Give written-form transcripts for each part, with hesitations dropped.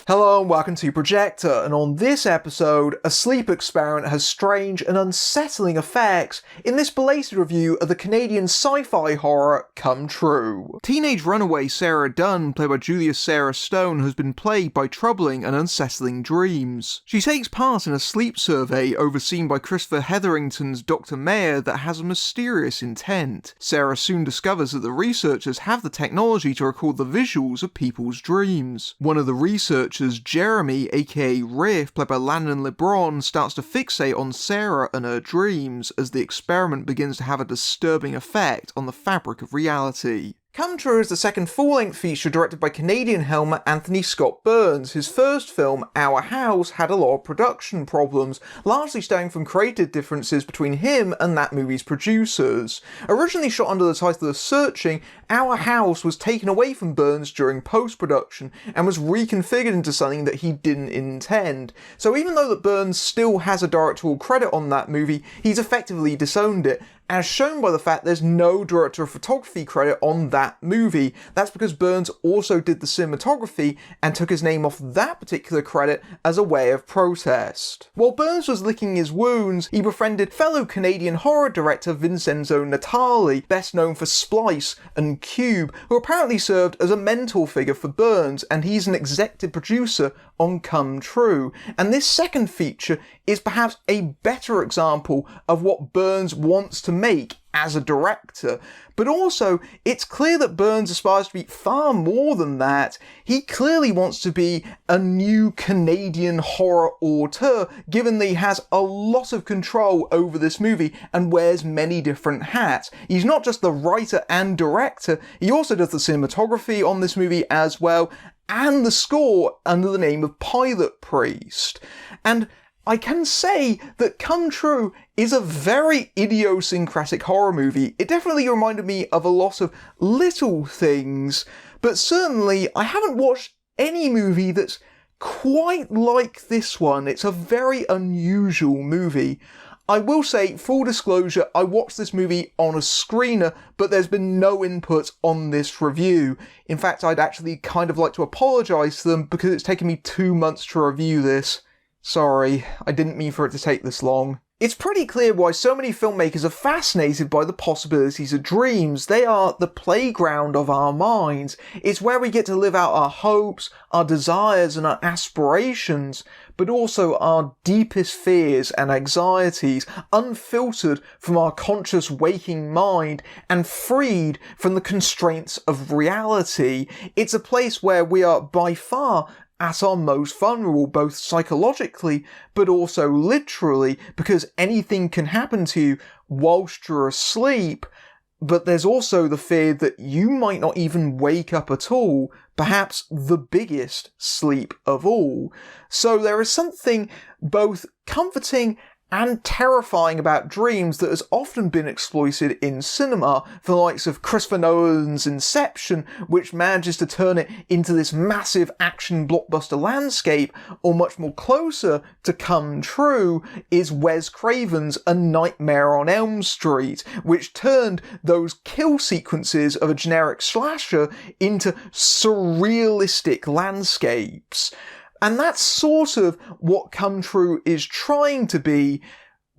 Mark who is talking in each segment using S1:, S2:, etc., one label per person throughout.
S1: Hello and welcome to Projector, and on this episode, a sleep experiment has strange and unsettling effects in this belated review of the Canadian sci-fi horror Come True. Teenage runaway Sarah Dunn, played by Julia Sarah Stone, has been plagued by troubling and unsettling dreams. She takes part in a sleep survey overseen by Christopher Hetherington's Dr. Mayer that has a mysterious intent. Sarah soon discovers that the researchers have the technology to record the visuals of people's dreams. One of the researchers, Jeremy, aka Riff, played by Landon LeBron, starts to fixate on Sarah and her dreams as the experiment begins to have a disturbing effect on the fabric of reality. Come True is the second full-length feature directed by Canadian helmer Anthony Scott Burns. His first film, Our House, had a lot of production problems, largely stemming from creative differences between him and that movie's producers. Originally shot under the title of Searching, Our House was taken away from Burns during post-production and was reconfigured into something that he didn't intend. So even though that Burns still has a directorial credit on that movie, he's effectively disowned it, as shown by the fact there's no director of photography credit on that movie. That's because Burns also did the cinematography and took his name off that particular credit as a way of protest. While Burns was licking his wounds, he befriended fellow Canadian horror director Vincenzo Natali, best known for Splice and Cube, who apparently served as a mentor figure for Burns, and he's an executive producer on Come True. And this second feature is perhaps a better example of what Burns wants to make as a director. But also, it's clear that Burns aspires to be far more than that. He clearly wants to be a new Canadian horror auteur, given that he has a lot of control over this movie and wears many different hats. He's not just the writer and director, he also does the cinematography on this movie as well, and the score under the name of Pilot Priest. And I can say that Come True is a very idiosyncratic horror movie. It definitely reminded me of a lot of Little Things, but certainly I haven't watched any movie that's quite like this one. It's a very unusual movie. I will say, full disclosure, I watched this movie on a screener, but there's been no input on this review. In fact, I'd actually kind of like to apologise to them because it's taken me 2 months to review this. Sorry, I didn't mean for it to take this long. It's pretty clear why so many filmmakers are fascinated by the possibilities of dreams. They are the playground of our minds. It's where we get to live out our hopes, our desires and our aspirations, but also our deepest fears and anxieties, unfiltered from our conscious waking mind and freed from the constraints of reality. It's a place where we are by far at our most vulnerable, both psychologically but also literally, because anything can happen to you whilst you're asleep. But there's also the fear that you might not even wake up at all, perhaps the biggest sleep of all. So there is something both comforting and terrifying about dreams that has often been exploited in cinema, for the likes of Christopher Nolan's Inception, which manages to turn it into this massive action blockbuster landscape, or much more closer to Come True is Wes Craven's A Nightmare on Elm Street, which turned those kill sequences of a generic slasher into surrealistic landscapes. And that's sort of what Come True is trying to be,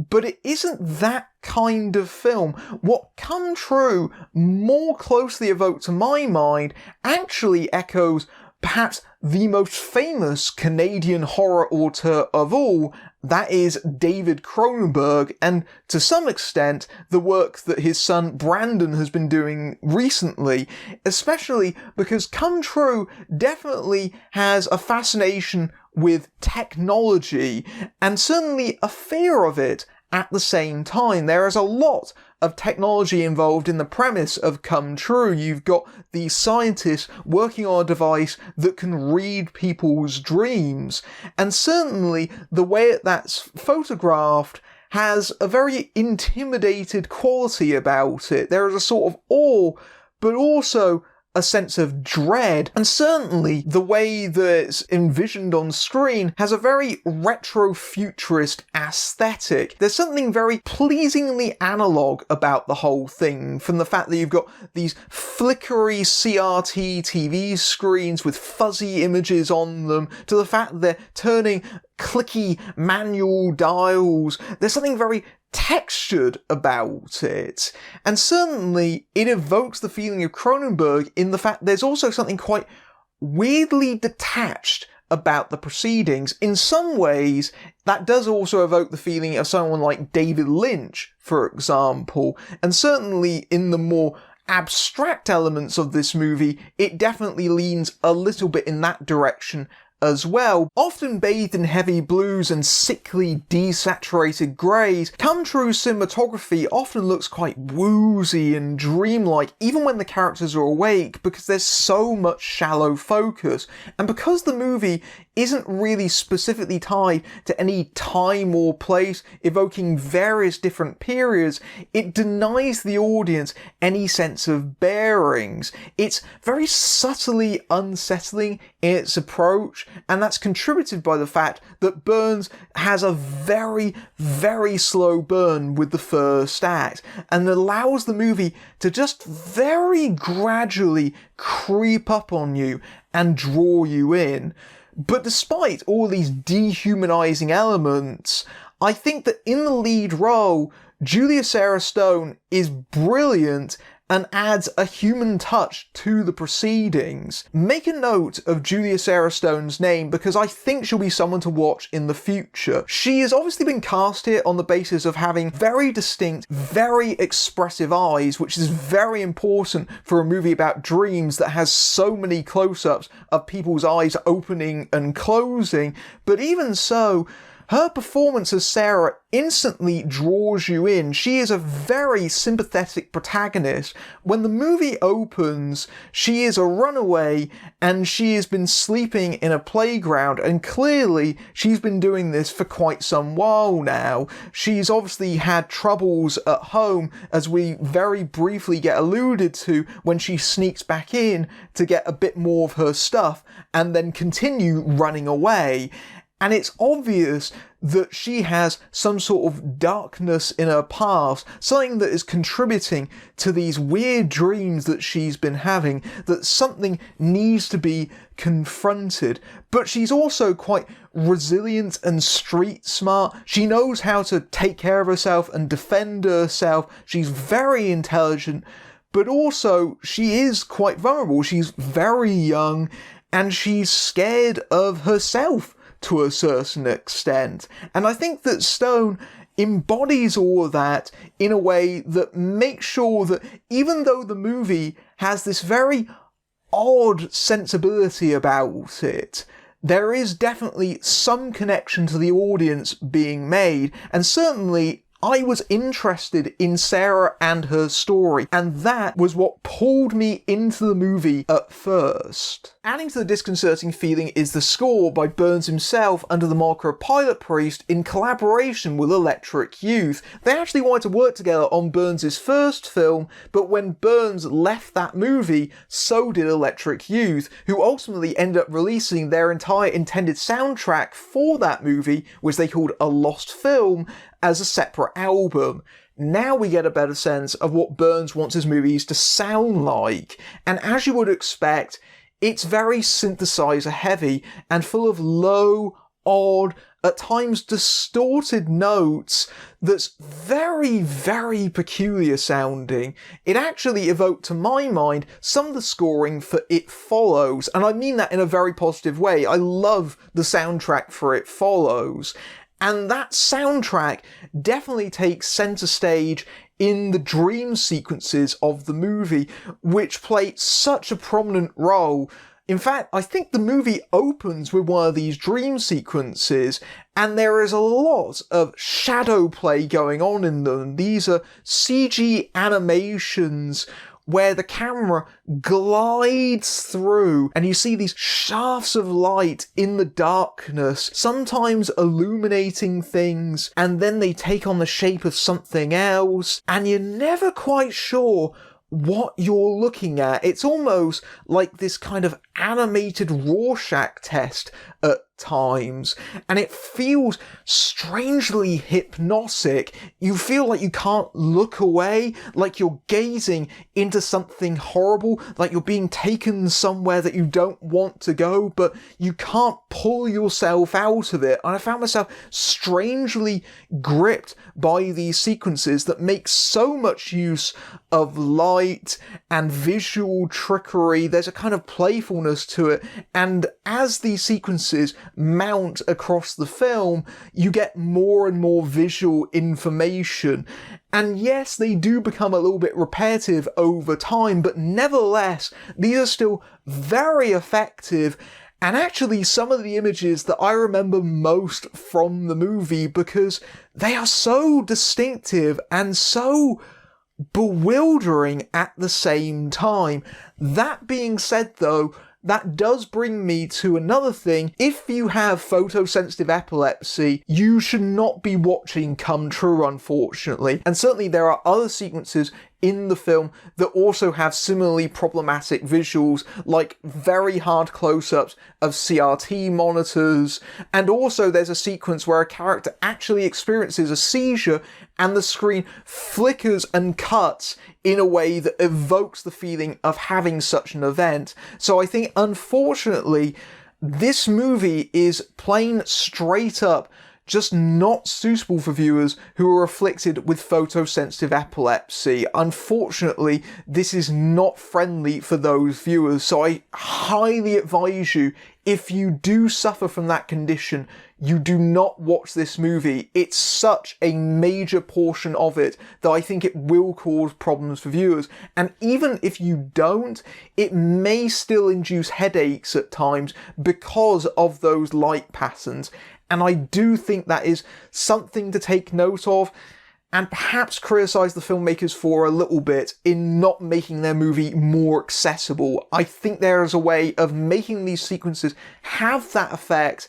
S1: but it isn't that kind of film. What Come True more closely evoked to my mind actually echoes perhaps the most famous Canadian horror auteur of all, that is David Cronenberg, and to some extent the work that his son Brandon has been doing recently, especially because Come True definitely has a fascination with technology, and certainly a fear of it at the same time. There is a lot of technology involved in the premise of Come True. You've got these scientists working on a device that can read people's dreams, and certainly the way that's photographed has a very intimidated quality about it. There is a sort of awe, but also a sense of dread, and certainly the way that it's envisioned on screen has a very retro-futurist aesthetic. There's something very pleasingly analog about the whole thing, from the fact that you've got these flickery CRT TV screens with fuzzy images on them, to the fact that they're turning clicky manual dials. There's something very textured about it, and certainly it evokes the feeling of Cronenberg in the fact there's also something quite weirdly detached about the proceedings. In some ways, that does also evoke the feeling of someone like David Lynch, for example, and certainly in the more abstract elements of this movie, it definitely leans a little bit in that direction as well. Often bathed in heavy blues and sickly desaturated greys, Come True cinematography often looks quite woozy and dreamlike even when the characters are awake, because there's so much shallow focus, and because the movie isn't really specifically tied to any time or place, evoking various different periods, it denies the audience any sense of bearings. It's very subtly unsettling in its approach, and that's contributed by the fact that Burns has a very, very slow burn with the first act, and allows the movie to just very gradually creep up on you and draw you in. But despite all these dehumanizing elements, I think that in the lead role, Julia Sarah Stone is brilliant and adds a human touch to the proceedings. Make a note of Julia Sarah Stone's name, because I think she'll be someone to watch in the future. She has obviously been cast here on the basis of having very distinct, very expressive eyes, which is very important for a movie about dreams that has so many close-ups of people's eyes opening and closing. But even so, her performance as Sarah instantly draws you in. She is a very sympathetic protagonist. When the movie opens, she is a runaway and she has been sleeping in a playground, and clearly she's been doing this for quite some while now. She's obviously had troubles at home, as we very briefly get alluded to when she sneaks back in to get a bit more of her stuff and then continue running away. And it's obvious that she has some sort of darkness in her past, something that is contributing to these weird dreams that she's been having, that something needs to be confronted. But she's also quite resilient and street smart. She knows how to take care of herself and defend herself. She's very intelligent, but also she is quite vulnerable. She's very young and she's scared of herself to a certain extent. And I think that Stone embodies all of that in a way that makes sure that even though the movie has this very odd sensibility about it, there is definitely some connection to the audience being made, and certainly I was interested in Sarah and her story, and that was what pulled me into the movie at first. Adding to the disconcerting feeling is the score by Burns himself under the moniker of Pilot Priest in collaboration with Electric Youth. They actually wanted to work together on Burns' first film, but when Burns left that movie, so did Electric Youth, who ultimately ended up releasing their entire intended soundtrack for that movie, which they called A Lost Film, as a separate album. Now we get a better sense of what Burns wants his movies to sound like, and as you would expect, it's very synthesizer heavy and full of low, odd, at times distorted notes that's very, very peculiar sounding. It actually evoked, to my mind, some of the scoring for It Follows, and I mean that in a very positive way. I love the soundtrack for It Follows. And that soundtrack definitely takes centre stage in the dream sequences of the movie, which play such a prominent role. In fact, I think the movie opens with one of these dream sequences, and there is a lot of shadow play going on in them. These are CG animations where the camera glides through and you see these shafts of light in the darkness, sometimes illuminating things, and then they take on the shape of something else, and you're never quite sure what you're looking at. It's almost like this kind of animated Rorschach test at times, and it feels strangely hypnotic. You feel like you can't look away, like you're gazing into something horrible, like you're being taken somewhere that you don't want to go, but you can't pull yourself out of it. And I found myself strangely gripped by these sequences that make so much use of light and visual trickery. There's a kind of playfulness to it, and as these sequences mount across the film, you get more and more visual information. And yes, they do become a little bit repetitive over time, but nevertheless, these are still very effective. And actually, some of the images that I remember most from the movie, because they are so distinctive and so bewildering at the same time. That being said, though, that does bring me to another thing. If you have photosensitive epilepsy, you should not be watching Come True, unfortunately. And certainly there are other sequences in the film that also have similarly problematic visuals, like very hard close-ups of CRT monitors, and also there's a sequence where a character actually experiences a seizure and the screen flickers and cuts in a way that evokes the feeling of having such an event. So I think, unfortunately, this movie is plain straight up just not suitable for viewers who are afflicted with photosensitive epilepsy. Unfortunately, this is not friendly for those viewers, so I highly advise you, if you do suffer from that condition, you do not watch this movie. It's such a major portion of it that I think it will cause problems for viewers. And even if you don't, it may still induce headaches at times because of those light patterns. And I do think that is something to take note of, and perhaps criticise the filmmakers for a little bit in not making their movie more accessible. I think there is a way of making these sequences have that effect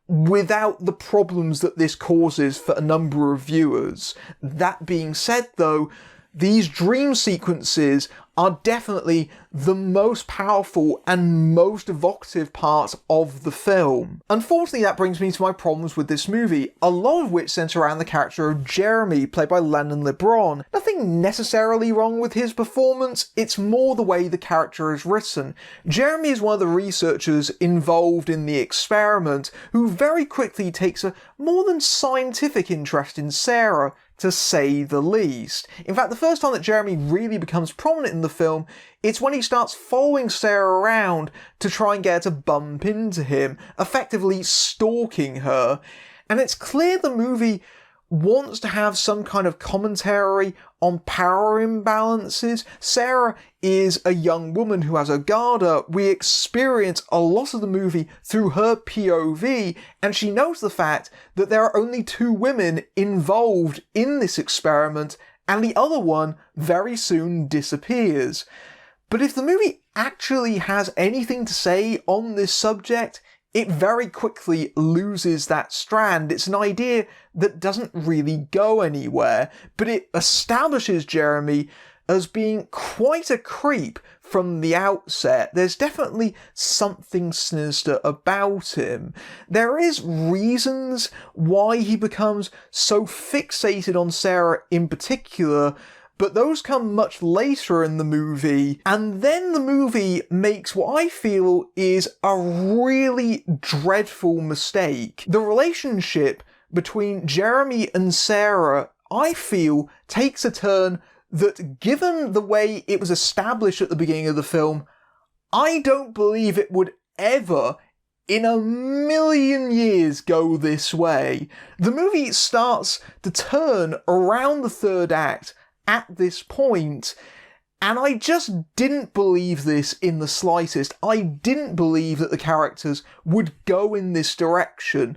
S1: without the problems that this causes for a number of viewers. That being said, though, these dream sequences are definitely the most powerful and most evocative part of the film. Unfortunately, that brings me to my problems with this movie, a lot of which centre around the character of Jeremy, played by Lennon LeBron. Nothing necessarily wrong with his performance, it's more the way the character is written. Jeremy is one of the researchers involved in the experiment, who very quickly takes a more than scientific interest in Sarah, to say the least. In fact, the first time that Jeremy really becomes prominent in the film, it's when he starts following Sarah around to try and get her to bump into him, effectively stalking her. And it's clear the movie wants to have some kind of commentary on power imbalances. Sarah is a young woman who has a guard up. We experience a lot of the movie through her POV, and she knows the fact that there are only 2 women involved in this experiment, and the other one very soon disappears. But if the movie actually has anything to say on this subject, it very quickly loses that strand. It's an idea that doesn't really go anywhere, but it establishes Jeremy as being quite a creep from the outset. There's definitely something sinister about him. There is reasons why he becomes so fixated on Sarah in particular, but those come much later in the movie, and then the movie makes what I feel is a really dreadful mistake. The relationship between Jeremy and Sarah, I feel, takes a turn that, given the way it was established at the beginning of the film, I don't believe it would ever in a million years go this way. The movie starts to turn around the third act at this point, and I just didn't believe this in the slightest. I didn't believe that the characters would go in this direction.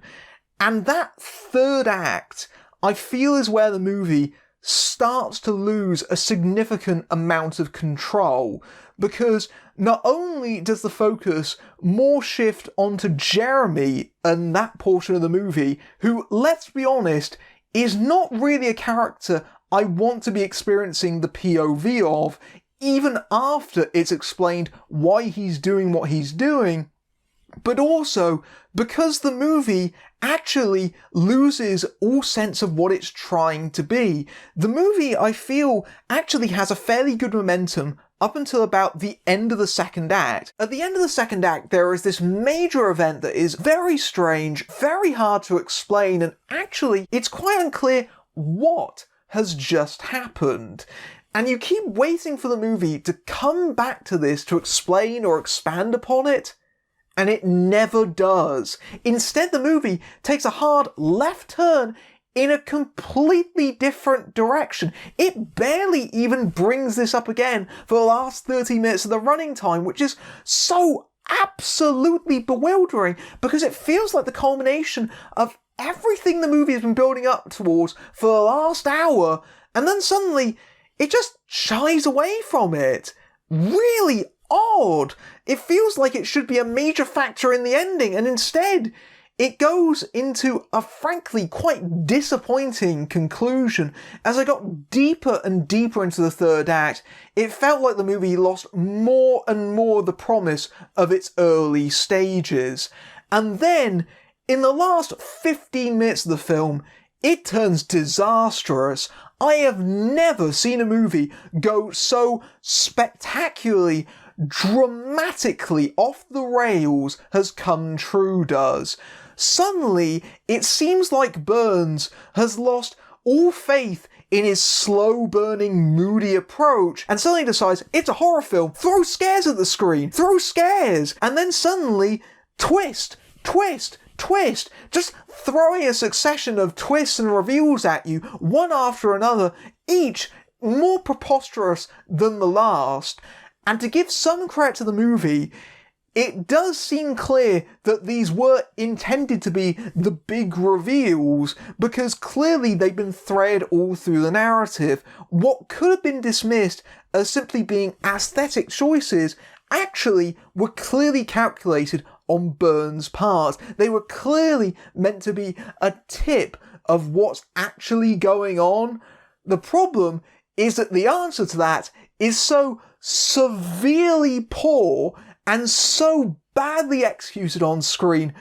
S1: And that third act, I feel, is where the movie starts to lose a significant amount of control, because not only does the focus more shift onto Jeremy and that portion of the movie, who, let's be honest, is not really a character I want to be experiencing the POV of. even after it's explained why he's doing what he's doing, but also because the movie actually loses all sense of what it's trying to be. The movie, I feel, actually has a fairly good momentum up until about the end of the second act. At the end of the second act, there is this major event that is very strange, very hard to explain, and actually, it's quite unclear what has just happened. And you keep waiting for the movie to come back to this to explain or expand upon it, and it never does. Instead, the movie takes a hard left turn in a completely different direction. It barely even brings this up again for the last 30 minutes of the running time, which is so absolutely bewildering because it feels like the culmination of everything the movie has been building up towards for the last hour, and then suddenly it just shies away from it. Really odd. It feels like it should be a major factor in the ending, and instead it goes into a frankly quite disappointing conclusion. As I got deeper and deeper into the third act, it felt like the movie lost more and more the promise of its early stages. And then, in the last 15 minutes of the film, it turns disastrous. I have never seen a movie go so spectacularly, dramatically off the rails as Come True does. Suddenly, it seems like Burns has lost all faith in his slow-burning, moody approach, and suddenly decides it's a horror film. Throw scares at the screen! Throw scares! And then suddenly, twist, twist, twist, just throwing a succession of twists and reveals at you, one after another, each more preposterous than the last. And to give some credit to the movie, it does seem clear that these were intended to be the big reveals, because clearly they've been threaded all through the narrative. What could have been dismissed as simply being aesthetic choices actually were clearly calculated on Burns' part. They were clearly meant to be a tip of what's actually going on. The problem is that the answer to that is so severely poor and so badly executed on screen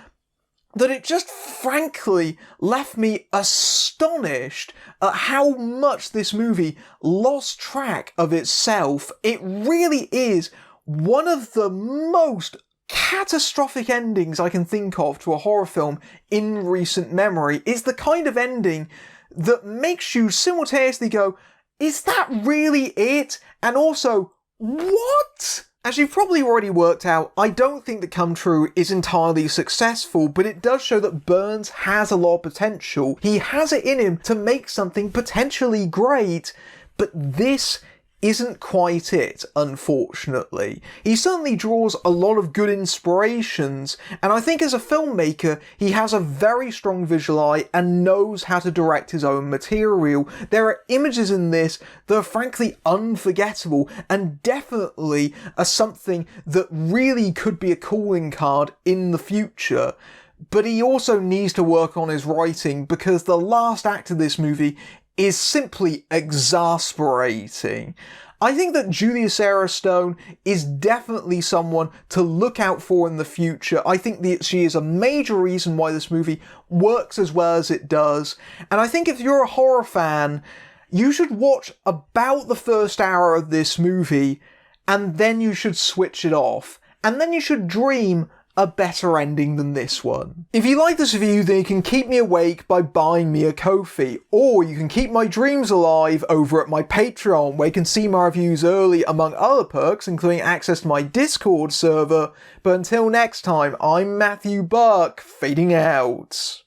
S1: that it just frankly left me astonished at how much this movie lost track of itself. It really is one of the most catastrophic endings I can think of to a horror film in recent memory. It's the kind of ending that makes you simultaneously go, is that really it? And also, what? As you've probably already worked out, I don't think that Come True is entirely successful, but it does show that Burns has a lot of potential. He has it in him to make something potentially great, but this isn't quite it, unfortunately. He certainly draws a lot of good inspirations, and I think as a filmmaker, he has a very strong visual eye and knows how to direct his own material. There are images in this that are frankly unforgettable, and definitely are something that really could be a calling card in the future. But he also needs to work on his writing, because the last act of this movie is simply exasperating. I think that Julia Sarah Stone is definitely someone to look out for in the future. I think that she is a major reason why this movie works as well as it does. And I think if you're a horror fan, you should watch about the first hour of this movie, and then you should switch it off. And then you should dream a better ending than this one. If you like this review, then you can keep me awake by buying me a Ko-fi, or you can keep my dreams alive over at my Patreon, where you can see my reviews early among other perks, including access to my Discord server. But until next time, I'm Matthew Buck, fading out.